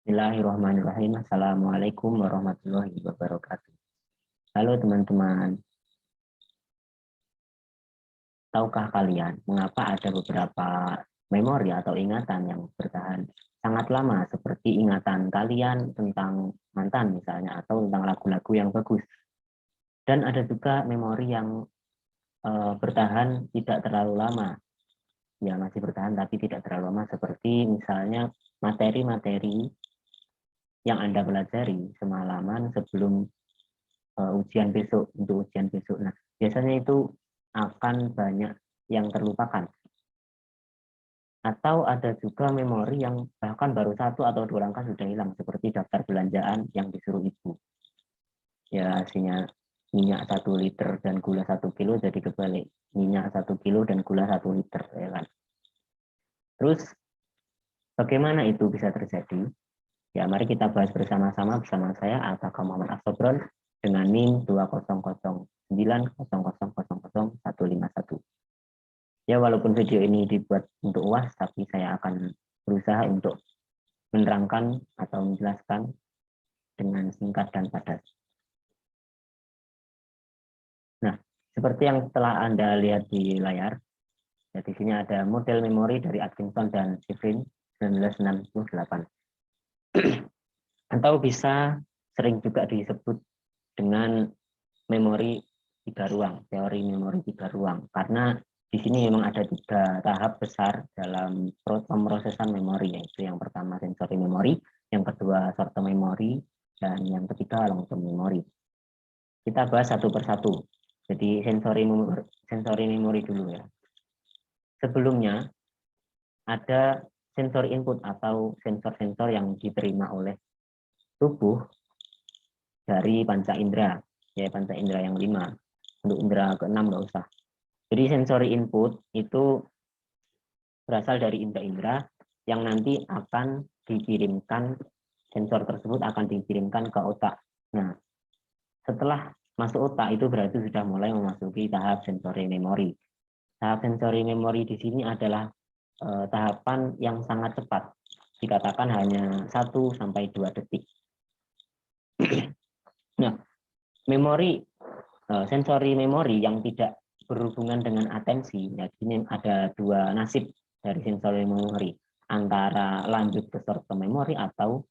Bismillahirrahmanirrahim. Assalamualaikum warahmatullahi wabarakatuh. Halo teman-teman, tahukah kalian mengapa ada beberapa memori atau ingatan yang bertahan sangat lama seperti ingatan kalian tentang mantan misalnya atau tentang lagu-lagu yang bagus. Dan ada juga memori yang bertahan tidak terlalu lama. Ya masih bertahan tapi tidak terlalu lama seperti misalnya materi-materi yang Anda pelajari semalaman sebelum ujian besok, untuk ujian besok. Nah, biasanya itu akan banyak yang terlupakan. Atau ada juga memori yang bahkan baru 1 atau 2 langkah sudah hilang, seperti daftar belanjaan yang disuruh ibu. Ya, hasilnya minyak 1 liter dan gula 1 kilo jadi kebalik. Minyak 1 kilo dan gula 1 liter. Ya kan? Terus, bagaimana itu bisa terjadi? Ya, mari kita bahas bersama-sama bersama saya Al-Taqa Muhammad Asobron dengan NIM 20090000151. Ya, walaupun video ini dibuat untuk UAS, tapi saya akan berusaha untuk menerangkan atau menjelaskan dengan singkat dan padat. Nah, seperti yang telah Anda lihat di layar, ya, di sini ada model memori dari Atkinson dan Shiffrin 1968. Atau bisa sering juga disebut dengan memori 3 ruang, teori memori 3 ruang, karena di sini memang ada 3 tahap besar dalam pemrosesan memori, yaitu yang pertama sensory memory, yang kedua short term memory, dan yang ketiga long term memory. Kita bahas satu persatu. Jadi sensory memory dulu ya. Sebelumnya ada sensor input atau sensor-sensor yang diterima oleh tubuh dari panca indera, ya panca indera yang 5. Untuk indera ke-6 nggak usah. Jadi sensory input itu berasal dari indera-indera yang nanti akan dikirimkan, sensor tersebut akan dikirimkan ke otak. Nah, setelah masuk otak itu berarti sudah mulai memasuki tahap sensory memory. Tahap sensory memory di sini adalah tahapan yang sangat cepat, dikatakan hanya 1-2 detik. Nah, memori sensory memory yang tidak berhubungan dengan atensi, ya, ini ada 2 nasib dari sensory memory, antara lanjut ke short term memory atau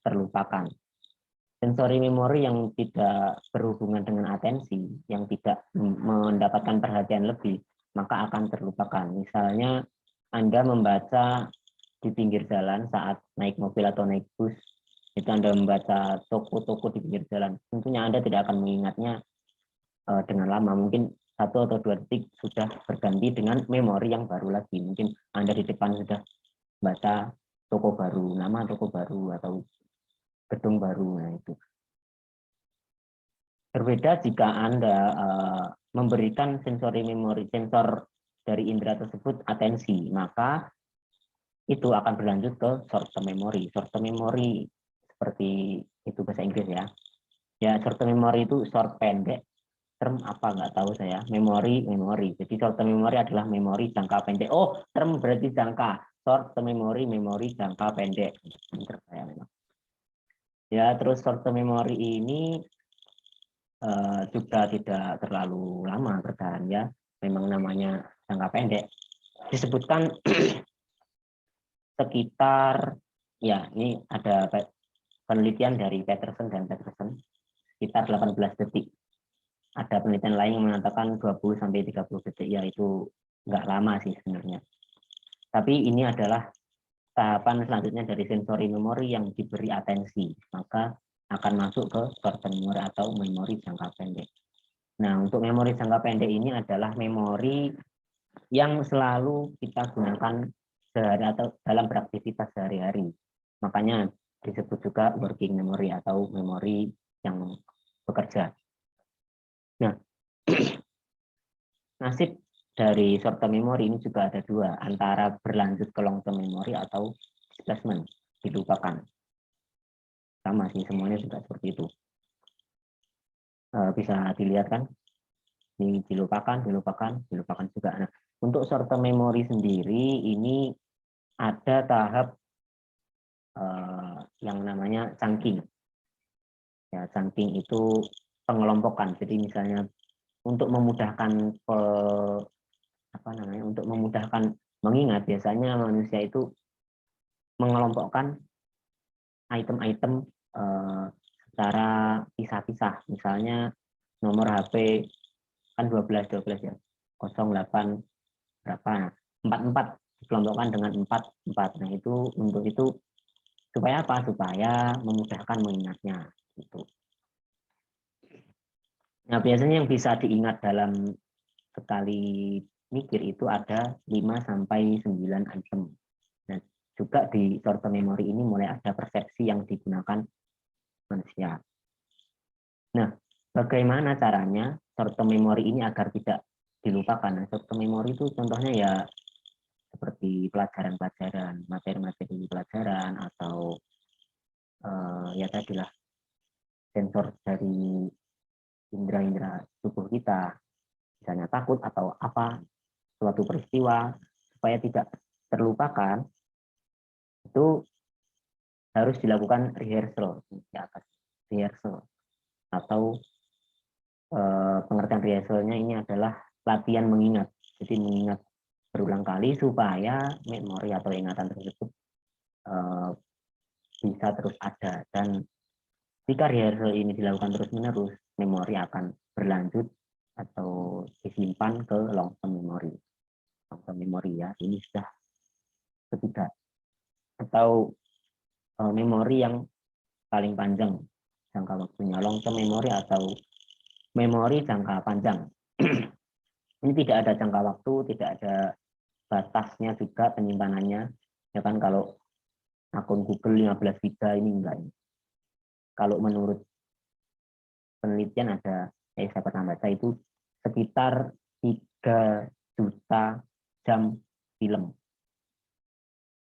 terlupakan. Sensory memory yang tidak berhubungan dengan atensi, yang tidak mendapatkan perhatian lebih, maka akan terlupakan. Misalnya Anda membaca di pinggir jalan saat naik mobil atau naik bus, itu Anda membaca toko-toko di pinggir jalan, tentunya Anda tidak akan mengingatnya dengan lama, mungkin 1 atau 2 detik sudah berganti dengan memori yang baru lagi. Mungkin Anda di depan sudah baca toko baru, nama toko baru atau gedung baru. Nah, itu berbeda jika Anda memberikan sensory memory, sensor dari indera tersebut atensi, maka itu akan berlanjut ke short term memory. Short term memory seperti itu bahasa Inggris ya. Ya, short term memory itu short pendek, term apa nggak tahu saya, memori. Jadi short term memory adalah memori jangka pendek. Oh, term berarti jangka. Short term memory jangka pendek. Saya memang. Ya, terus short term memory ini juga tidak terlalu lama bertahan ya. Memang namanya jangka pendek. Disebutkan sekitar, ya ini ada penelitian dari Peterson dan Peterson, sekitar 18 detik. Ada penelitian lain yang mengatakan 20-30 detik, ya itu nggak lama sih sebenarnya. Tapi ini adalah tahapan selanjutnya dari sensory memory yang diberi atensi, maka akan masuk ke short term memory atau memori jangka pendek. Nah, untuk memori jangka pendek ini adalah memori yang selalu kita gunakan sehari atau dalam beraktivitas sehari-hari. Makanya disebut juga working memory atau memori yang bekerja. Nah, nasib dari short term memory ini juga ada 2, antara berlanjut ke long term memory atau displacement, dilupakan. Sama sih, semuanya juga seperti itu. Bisa dilihat kan, ini dilupakan juga. Nah, untuk short term memory sendiri ini ada tahap yang namanya chunking. Ya, chunking itu pengelompokan. Jadi misalnya untuk memudahkan untuk memudahkan mengingat, biasanya manusia itu mengelompokkan item-item secara pisah-pisah. Misalnya nomor HP kan 12 ya. 08 berapa? Nah, 44 dikelompokkan dengan 44. Nah, untuk itu supaya apa? Supaya memudahkan mengingatnya gitu. Nah, biasanya yang bisa diingat dalam sekali mikir itu ada 5 sampai 9 item. Nah, juga di short term memory ini mulai ada persepsi yang digunakan manusia. Nah, bagaimana caranya short term memory ini agar tidak dilupakan? Nah, short term memory itu contohnya ya seperti pelajaran-pelajaran, materi-materi pelajaran, atau ya tadilah sensor dari indera-indera tubuh kita, misalnya takut atau apa, suatu peristiwa, supaya tidak terlupakan, itu harus dilakukan rehearsal, rehearsal atau pengertian rehearsalnya ini adalah latihan mengingat. Jadi mengingat berulang kali supaya memori atau ingatan tersebut bisa terus ada, dan jika rehearsal ini dilakukan terus-menerus, memori akan berlanjut atau disimpan ke long term memory. Long term memory ya, ini sudah ketiga. Atau memori yang paling panjang jangka waktunya, long term memory atau memori jangka panjang. Ini tidak ada jangka waktu, tidak ada batasnya juga penyimpanannya. Ya kan, kalau akun Google 15 giga ini enggak. Kalau menurut penelitian ada, saya pernah baca itu sekitar 3 juta jam film.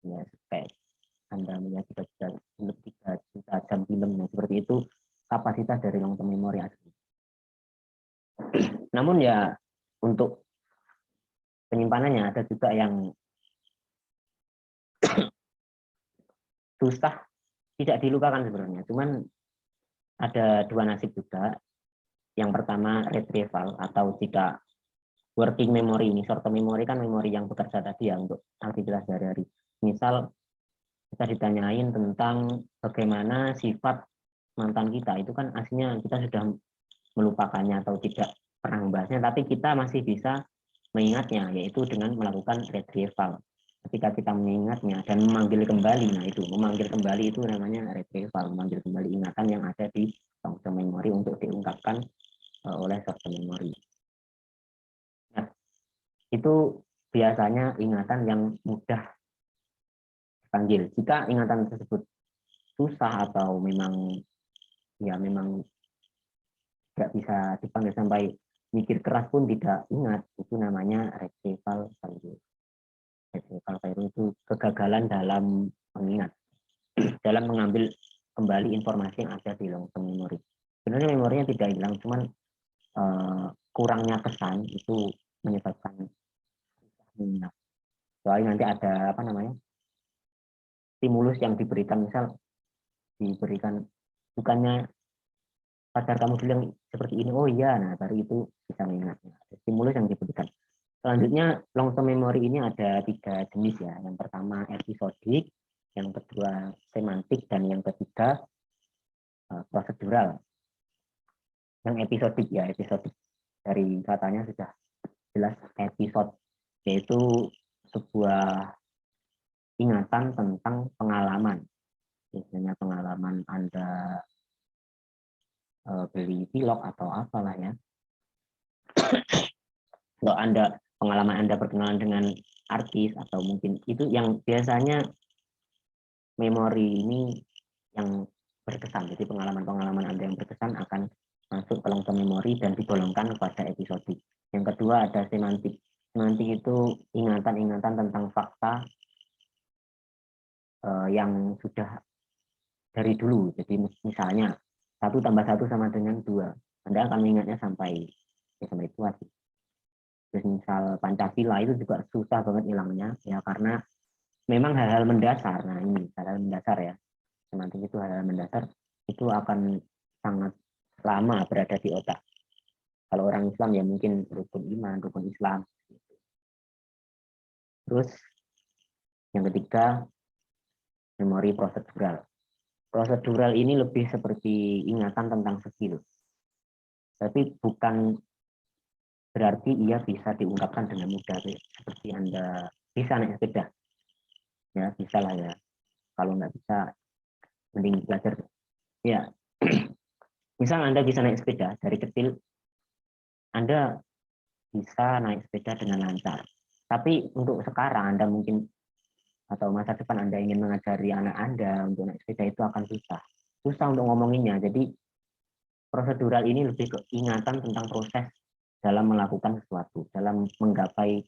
Ya, kayak Anda melihat 3 juta jam film. Nah, seperti itu kapasitas dari long term memory asli. Namun ya untuk penyimpanannya ada juga yang susah tidak dilupakan sebenarnya. Cuman ada dua nasib juga. Yang pertama retrieval, atau jika working memory ini, short term memory kan memori yang bekerja tadi ya untuk aktivitas sehari-hari. Misal kita ditanyain tentang bagaimana sifat mantan kita, itu kan aslinya kita sudah melupakannya atau tidak pernah membahasnya, tapi kita masih bisa mengingatnya, yaitu dengan melakukan retrieval. Ketika kita mengingatnya dan memanggil kembali, nah itu memanggil kembali itu namanya retrieval, memanggil kembali ingatan yang ada di long term memory untuk diungkapkan oleh short term memory. Nah, itu biasanya ingatan yang mudah dipanggil. Jika ingatan tersebut susah atau memang tidak bisa dipanggil sampai mikir keras pun tidak ingat, itu namanya retrieval failure. Retrieval failure itu kegagalan dalam mengingat, dalam mengambil kembali informasi yang ada di long term memory. Sebenarnya memorinya tidak hilang, cuman kurangnya kesan itu menyebabkan minat. Soalnya nanti ada stimulus yang diberikan, misal diberikan bukannya pacar kamu bilang seperti ini, oh iya, nah baru itu bisa mengingatnya. Stimulus yang diberikan. Selanjutnya long term memory ini ada 3 jenis ya. Yang pertama episodik, yang kedua semantik, dan yang ketiga prosedural. Yang episodik ya, episodik dari katanya sudah jelas episode, yaitu sebuah ingatan tentang pengalaman. Biasanya pengalaman Anda beli pilok atau apalah ya. Kalau pengalaman Anda berkenalan dengan artis, atau mungkin itu yang biasanya memori ini yang berkesan. Jadi pengalaman-pengalaman Anda yang berkesan akan masuk ke long term memory dan digolongkan kepada episodik. Yang kedua ada semantik. Semantik itu ingatan-ingatan tentang fakta yang sudah dari dulu. Jadi misalnya 1 tambah 1 sama dengan 2. Anda akan mengingatnya sampai tua sih. Terus misal Pancasila itu juga susah banget hilangnya ya, karena memang hal-hal mendasar. Nah ini hal-hal mendasar ya. semantik itu hal mendasar, itu akan sangat lama berada di otak. Kalau orang Islam ya mungkin rukun iman, rukun Islam. Terus yang ketiga, memori prosedural. Prosedural ini lebih seperti ingatan tentang skill. Tapi bukan berarti ia bisa diungkapkan dengan mudah. Seperti Anda bisa naik sepeda. Ya, bisa lah ya. Kalau nggak bisa, mending belajar. Ya, misal Anda bisa naik sepeda dari kecil, Anda bisa naik sepeda dengan lancar. Tapi untuk sekarang Anda mungkin atau masa depan Anda ingin mengajari anak Anda untuk naik sepeda itu akan susah. Susah untuk ngomonginnya. Jadi prosedural ini lebih ke ingatan tentang proses dalam melakukan sesuatu, dalam menggapai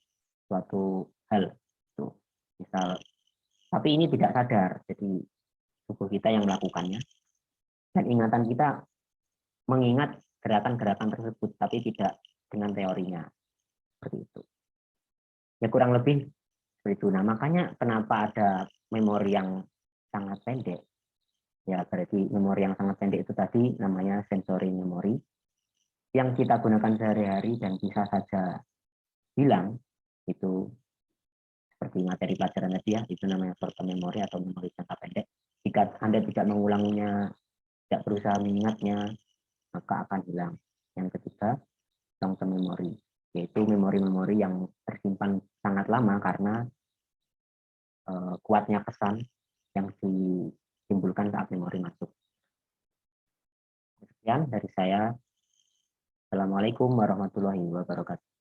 suatu hal. Tuh, misal, tapi ini tidak sadar. Jadi tubuh kita yang melakukannya dan ingatan kita mengingat gerakan-gerakan tersebut, tapi tidak dengan teorinya. Seperti itu. Ya kurang lebih seperti itu. Nah, makanya kenapa ada memori yang sangat pendek. Ya, berarti memori yang sangat pendek itu tadi namanya sensory memory yang kita gunakan sehari-hari dan bisa saja hilang. Itu seperti materi pelajaran tadi ya, itu namanya short term memory atau memori jangka pendek. Jika Anda tidak mengulanginya, tidak berusaha mengingatnya, maka akan hilang. Yang ketiga, long term memory, yaitu memori-memori yang tersimpan sangat lama karena kuatnya kesan yang ditimbulkan saat memori masuk. Sekian dari saya. Assalamualaikum warahmatullahi wabarakatuh.